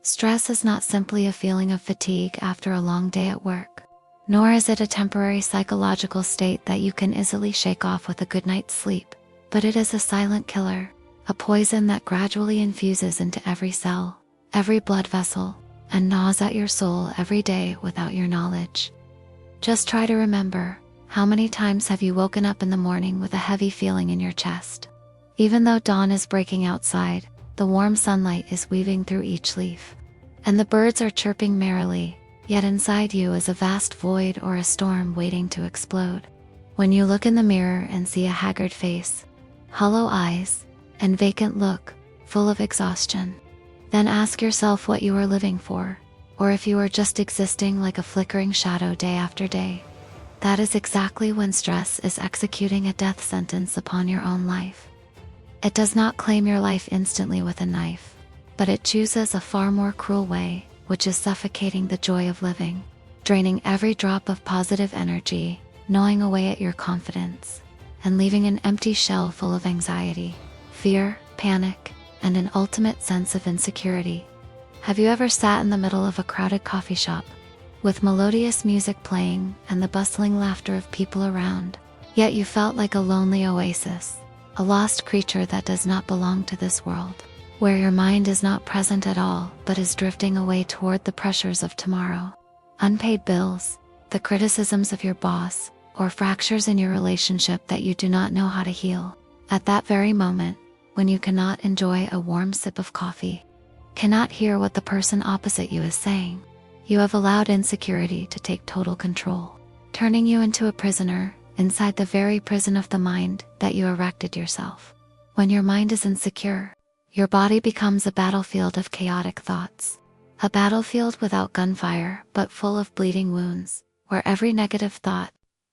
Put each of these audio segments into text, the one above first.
Stress is not simply a feeling of fatigue after a long day at work, nor is it a temporary psychological state that you can easily shake off with a good night's sleep, but it is a silent killer, a poison that gradually infuses into every cell, every blood vessel, and gnaws at your soul every day without your knowledge. Just try to remember, how many times have you woken up in the morning with a heavy feeling in your chest? Even though dawn is breaking outside, the warm sunlight is weaving through each leaf, and the birds are chirping merrily, yet inside you is a vast void or a storm waiting to explode. When you look in the mirror and see a haggard face, hollow eyes, and vacant look, full of exhaustion, then ask yourself what you are living for, or if you are just existing like a flickering shadow day after day. That is exactly when stress is executing a death sentence upon your own life. It does not claim your life instantly with a knife, but it chooses a far more cruel way, which is suffocating the joy of living, draining every drop of positive energy, gnawing away at your confidence, and leaving an empty shell full of anxiety, fear, panic, and an ultimate sense of insecurity. Have you ever sat in the middle of a crowded coffee shop, with melodious music playing and the bustling laughter of people around, yet you felt like a lonely oasis, a lost creature that does not belong to this world, where your mind is not present at all but is drifting away toward the pressures of tomorrow? Unpaid bills, the criticisms of your boss, or fractures in your relationship that you do not know how to heal. At that very moment, when you cannot enjoy a warm sip of coffee, cannot hear what the person opposite you is saying, you have allowed insecurity to take total control, turning you into a prisoner inside the very prison of the mind that you erected yourself. When your mind is insecure, your body becomes a battlefield of chaotic thoughts, a battlefield without gunfire but full of bleeding wounds, where every negative thought,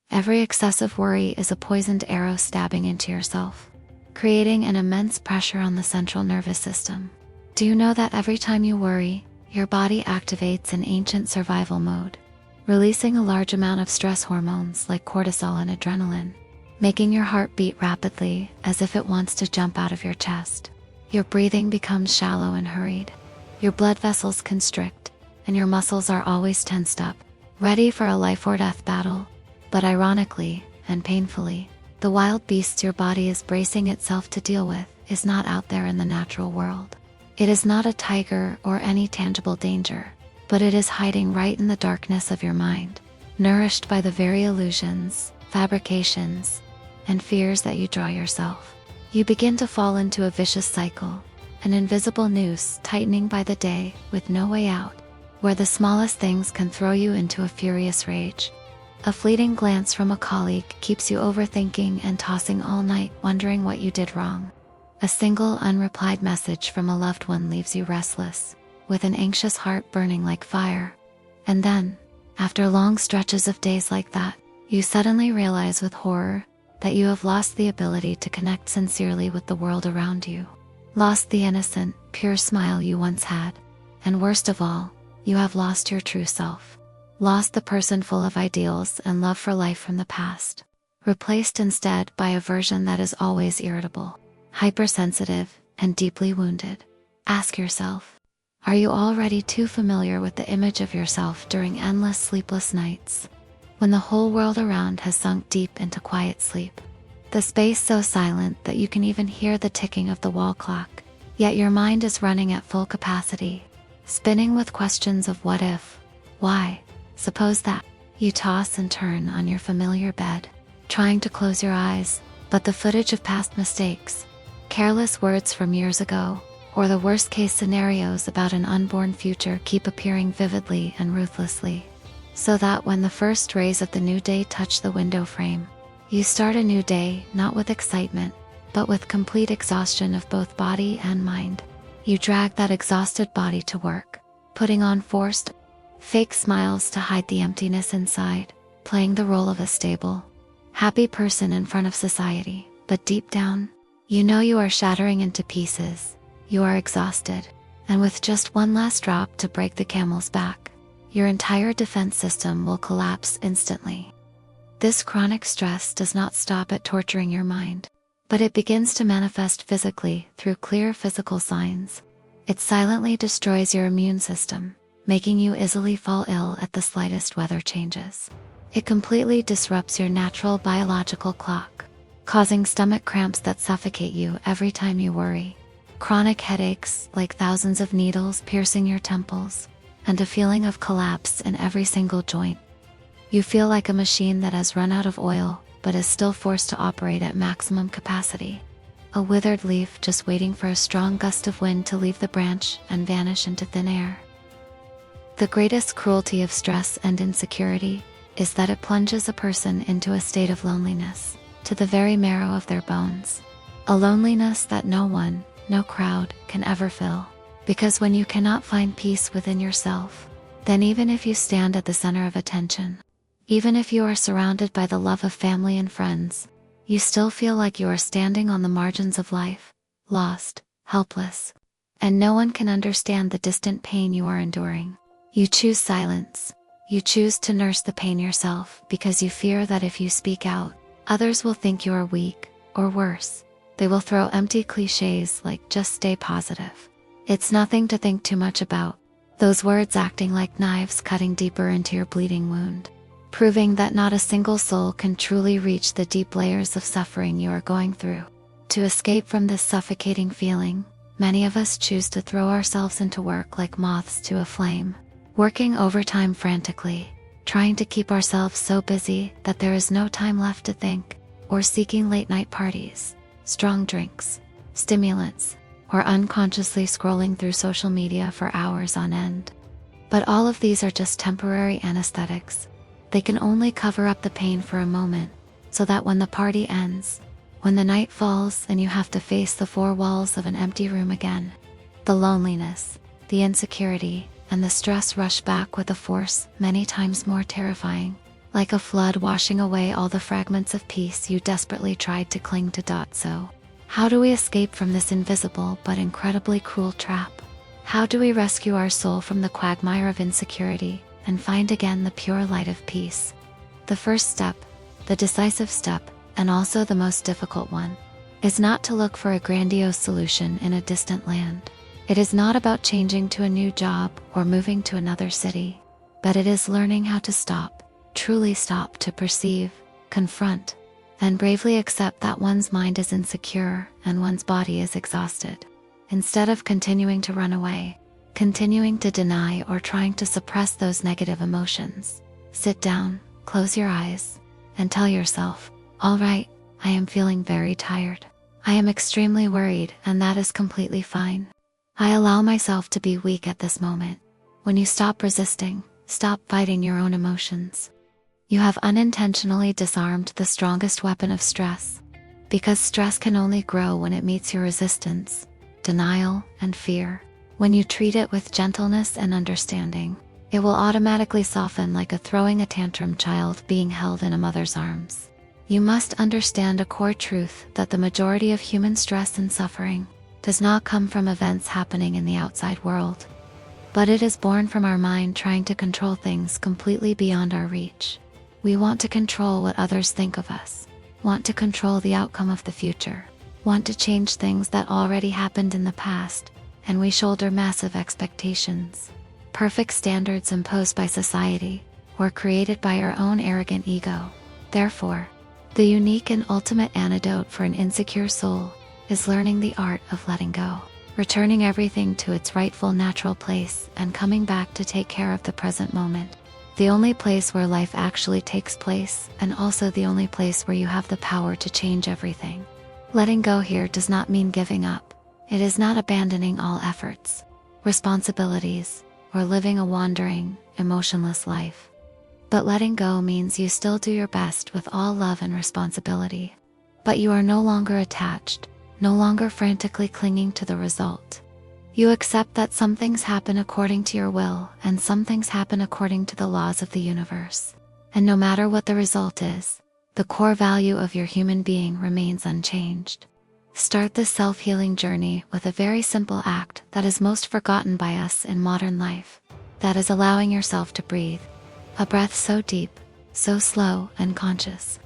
every excessive worry is a poisoned arrow stabbing into yourself, creating an immense pressure on the central nervous system. Do you know that every time you worry, your body activates in ancient survival mode, releasing a large amount of stress hormones like cortisol and adrenaline, making your heart beat rapidly as if it wants to jump out of your chest? Your breathing becomes shallow and hurried, your blood vessels constrict, and your muscles are always tensed up, ready for a life or death battle. But ironically, and painfully, the wild beast your body is bracing itself to deal with is not out there in the natural world. It is not a tiger or any tangible danger, but it is hiding right in the darkness of your mind, nourished by the very illusions, fabrications, and fears that you draw yourself. You begin to fall into a vicious cycle, an invisible noose tightening by the day with no way out, where the smallest things can throw you into a furious rage. A fleeting glance from a colleague keeps you overthinking and tossing all night, wondering what you did wrong. A single unreplied message from a loved one leaves you restless, with an anxious heart burning like fire. And then, after long stretches of days like that, you suddenly realize with horror that you have lost the ability to connect sincerely with the world around you, lost the innocent, pure smile you once had, and worst of all, you have lost your true self, lost the person full of ideals and love for life from the past, replaced instead by a version that is always irritable, hypersensitive, and deeply wounded. Ask yourself, are you already too familiar with the image of yourself during endless sleepless nights, when the whole world around has sunk deep into quiet sleep? The space so silent that you can even hear the ticking of the wall clock, yet your mind is running at full capacity, spinning with questions of what if, why, suppose that. You toss and turn on your familiar bed, trying to close your eyes, but the footage of past mistakes, careless words from years ago, or the worst-case scenarios about an unborn future keep appearing vividly and ruthlessly, so that when the first rays of the new day touch the window frame, you start a new day not with excitement, but with complete exhaustion of both body and mind. You drag that exhausted body to work, putting on forced, fake smiles to hide the emptiness inside, playing the role of a stable, happy person in front of society, but deep down, you know you are shattering into pieces. You are exhausted, and with just one last drop to break the camel's back, your entire defense system will collapse instantly. This chronic stress does not stop at torturing your mind, but it begins to manifest physically through clear physical signs. It silently destroys your immune system, making you easily fall ill at the slightest weather changes. It completely disrupts your natural biological clock, causing stomach cramps that suffocate you every time you worry, chronic headaches like thousands of needles piercing your temples, and a feeling of collapse in every single joint. You feel like a machine that has run out of oil but is still forced to operate at maximum capacity. A withered leaf just waiting for a strong gust of wind to leave the branch and vanish into thin air. The greatest cruelty of stress and insecurity is that it plunges a person into a state of loneliness, to the very marrow of their bones. A loneliness that no one, no crowd, can ever fill. Because when you cannot find peace within yourself, then even if you stand at the center of attention, even if you are surrounded by the love of family and friends, you still feel like you are standing on the margins of life, lost, helpless, and no one can understand the distant pain you are enduring. You choose silence. You choose to nurse the pain yourself because you fear that if you speak out, others will think you are weak, or worse, they will throw empty cliches like "just stay positive." It's nothing to think too much about, those words acting like knives cutting deeper into your bleeding wound, proving that not a single soul can truly reach the deep layers of suffering you are going through. To escape from this suffocating feeling, many of us choose to throw ourselves into work like moths to a flame, working overtime frantically, trying to keep ourselves so busy that there is no time left to think, or seeking late-night parties, strong drinks, stimulants, or unconsciously scrolling through social media for hours on end. But all of these are just temporary anesthetics. They can only cover up the pain for a moment, so that when the party ends, when the night falls and you have to face the four walls of an empty room again, the loneliness, the insecurity, and the stress rush back with a force many times more terrifying, like a flood washing away all the fragments of peace you desperately tried to cling to. So, how do we escape from this invisible but incredibly cruel trap? How do we rescue our soul from the quagmire of insecurity and find again the pure light of peace? The first step, the decisive step, and also the most difficult one, is not to look for a grandiose solution in a distant land. It is not about changing to a new job or moving to another city, but it is learning how to stop, truly stop to perceive, confront, and bravely accept that one's mind is insecure and one's body is exhausted. Instead of continuing to run away, continuing to deny or trying to suppress those negative emotions, sit down, close your eyes, and tell yourself, "All right, I am feeling very tired. I am extremely worried, and that is completely fine. I allow myself to be weak at this moment." When you stop resisting, stop fighting your own emotions, you have unintentionally disarmed the strongest weapon of stress, because stress can only grow when it meets your resistance, denial, and fear. When you treat it with gentleness and understanding, it will automatically soften like a throwing a tantrum child being held in a mother's arms. You must understand a core truth that the majority of human stress and suffering does not come from events happening in the outside world, but it is born from our mind trying to control things completely beyond our reach. We want to control what others think of us, want to control the outcome of the future, want to change things that already happened in the past, and we shoulder massive expectations, perfect standards imposed by society, or created by our own arrogant ego. Therefore, the unique and ultimate antidote for an insecure soul is learning the art of letting go, returning everything to its rightful natural place and coming back to take care of the present moment. The only place where life actually takes place, and also the only place where you have the power to change everything. Letting go here does not mean giving up. It is not abandoning all efforts, responsibilities, or living a wandering, emotionless life. But letting go means you still do your best with all love and responsibility. But you are no longer attached, no longer frantically clinging to the result. You accept that some things happen according to your will, and some things happen according to the laws of the universe. And no matter what the result is, the core value of your human being remains unchanged. Start this self-healing journey with a very simple act that is most forgotten by us in modern life. That is allowing yourself to breathe. A breath so deep, so slow and conscious.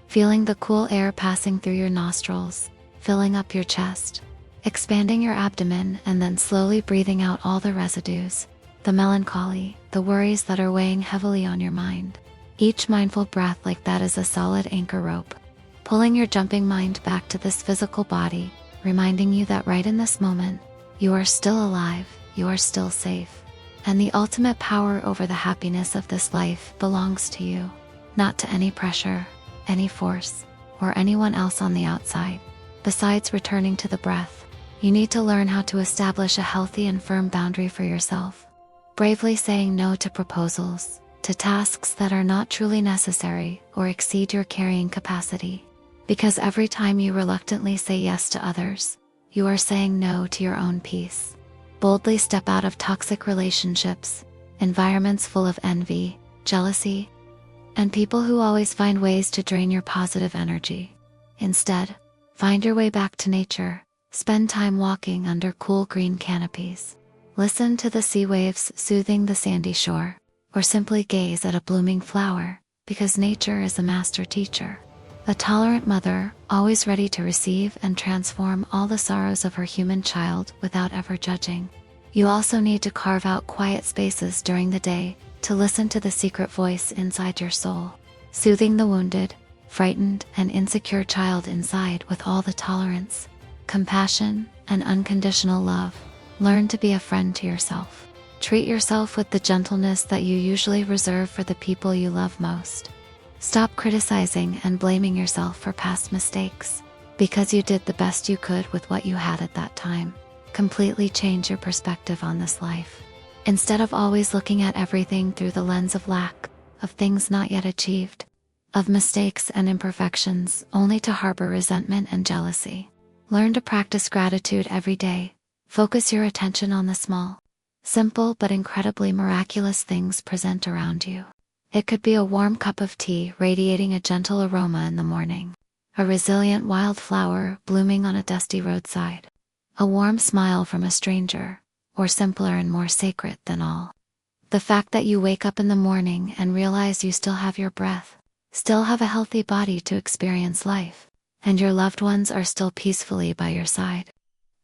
Feeling the cool air passing through your nostrils, filling up your chest, expanding your abdomen and then slowly breathing out all the residues, the melancholy, the worries that are weighing heavily on your mind. Each mindful breath like that is a solid anchor rope, pulling your jumping mind back to this physical body, reminding you that right in this moment, you are still alive, you are still safe, and the ultimate power over the happiness of this life belongs to you, not to any pressure, any force, or anyone else on the outside. Besides returning to the breath, you need to learn how to establish a healthy and firm boundary for yourself, bravely saying no to proposals, to tasks that are not truly necessary or exceed your carrying capacity. Because every time you reluctantly say yes to others, you are saying no to your own peace. Boldly step out of toxic relationships, environments full of envy, jealousy, and people who always find ways to drain your positive energy. Instead, find your way back to nature, spend time walking under cool green canopies, listen to the sea waves soothing the sandy shore, or simply gaze at a blooming flower, because nature is a master teacher. A tolerant mother, always ready to receive and transform all the sorrows of her human child without ever judging. You also need to carve out quiet spaces during the day to listen to the secret voice inside your soul, soothing the wounded, frightened, and insecure child inside with all the tolerance, compassion, and unconditional love. Learn to be a friend to yourself. Treat yourself with the gentleness that you usually reserve for the people you love most. Stop criticizing and blaming yourself for past mistakes, because you did the best you could with what you had at that time. Completely change your perspective on this life. Instead of always looking at everything through the lens of lack, of things not yet achieved, of mistakes and imperfections, only to harbor resentment and jealousy. Learn to practice gratitude every day. Focus your attention on the small, simple but incredibly miraculous things present around you. It could be a warm cup of tea radiating a gentle aroma in the morning, a resilient wildflower blooming on a dusty roadside, a warm smile from a stranger, or simpler and more sacred than all, the fact that you wake up in the morning and realize you still have your breath, still have a healthy body to experience life, and your loved ones are still peacefully by your side.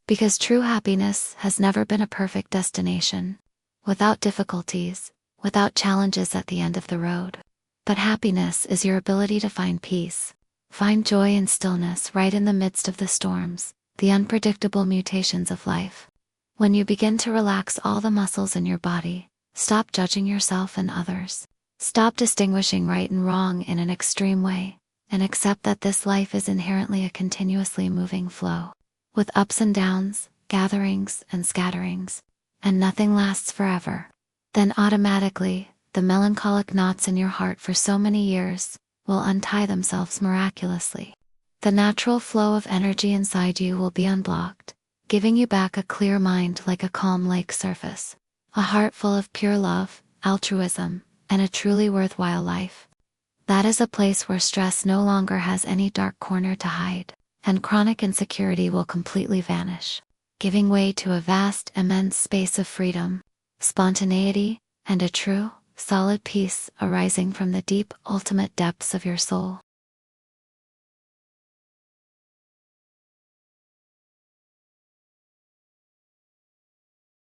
Because true happiness has never been a perfect destination, without difficulties, without challenges at the end of the road. But happiness is your ability to find peace, find joy and stillness right in the midst of the storms, the unpredictable mutations of life. When you begin to relax all the muscles in your body, stop judging yourself and others, stop distinguishing right and wrong in an extreme way, and accept that this life is inherently a continuously moving flow, with ups and downs, gatherings and scatterings, and nothing lasts forever. Then automatically, the melancholic knots in your heart for so many years will untie themselves miraculously. The natural flow of energy inside you will be unblocked, giving you back a clear mind like a calm lake surface, a heart full of pure love, altruism, and a truly worthwhile life. That is a place where stress no longer has any dark corner to hide, and chronic insecurity will completely vanish, giving way to a vast, immense space of freedom, spontaneity, and a true, solid peace arising from the deep, ultimate depths of your soul.